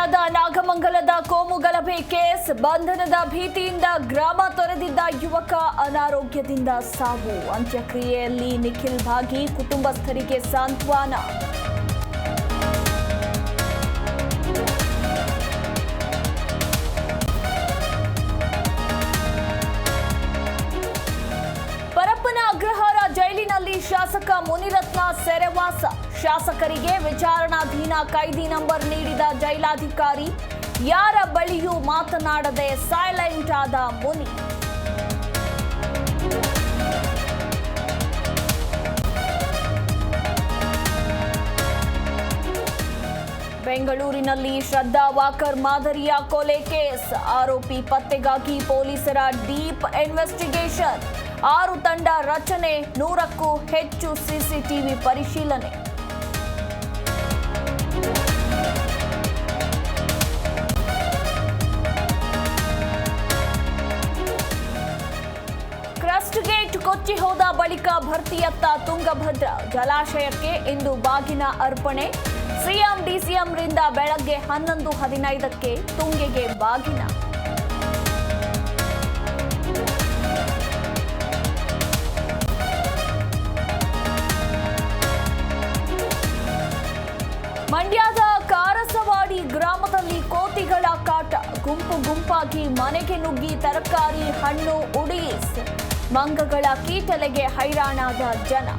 ಮಂಡ್ಯದ ನಾಗಮಂಗಲದ ಕೋಮು ಗಲಭೆ ಕೇಸ್ ಬಂಧನದ ಭೀತಿಯಿಂದ ಗ್ರಾಮ ತೊರೆದಿದ್ದ ಯುವಕ ಅನಾರೋಗ್ಯದಿಂದ ಸಾವು. ಅಂತ್ಯಕ್ರಿಯೆಯಲ್ಲಿ ನಿಖಿಲ್ ಭಾಗಿ, ಕುಟುಂಬಸ್ಥರಿಗೆ ಸಾಂತ್ವನ. ಪರಪ್ಪನ ಅಗ್ರಹಾರ ಜೈಲಿನಲ್ಲಿ ಶಾಸಕ ಮುನಿರತ್ನ ಸೆರೆವಾಸ. ಶಾಸಕರಿಗೆ ವಿಚಾರಣಾಧೀನ ಕೈದಿ ನಂಬರ್ ನೀಡಿದ ಜೈಲಾಧಿಕಾರಿ. ಯಾರ ಬಳಿಯೂ ಮಾತನಾಡದೆ ಸೈಲೆಂಟ್ ಆದ ಮುನಿ. ಬೆಂಗಳೂರಿನಲ್ಲಿ ಶ್ರದ್ಧಾ ವಾಕರ್ ಮಾದರಿಯ ಕೊಲೆ ಕೇಸ್. ಆರೋಪಿ ಪತ್ತೆಗಾಗಿ ಪೊಲೀಸರ ಡೀಪ್ ಇನ್ವೆಸ್ಟಿಗೇಷನ್. 6 ತಂಡ ರಚನೆ, 100ಕ್ಕೂ ಹೆಚ್ಚು ಸಿಸಿಟಿವಿ ಪರಿಶೀಲನೆ. ಕ್ರಸ್ಟ್ ಗೇಟ್ ಕೊಚ್ಚಿ ಹೋದ ಬಳಿಕ ಭರ್ತಿಯತ್ತ ತುಂಗಭದ್ರಾ ಜಲಾಶಯಕ್ಕೆ ಇಂದು ಬಾಗಿನ ಅರ್ಪಣೆ. ಸಿಎಂ ಡಿಸಿಎಂರಿಂದ ಬೆಳಗ್ಗೆ 11:15ಕ್ಕೆ ತುಂಗೆಗೆ ಬಾಗಿನ. ಮಂಡ್ಯದ ಕಾರಸವಾಡಿ ಗ್ರಾಮದಲ್ಲಿ ಕೋತಿಗಳ ಕಾಟ. ಗುಂಪಾಗಿ ಮನೆಗೆ ನುಗ್ಗಿ ತರಕಾರಿ, ಹಣ್ಣು ಉಡೀಸ್. ಮಂಗಗಳ ಕೀಟಲೆಗೆ ಹೈರಾಣಾದ ಜನ.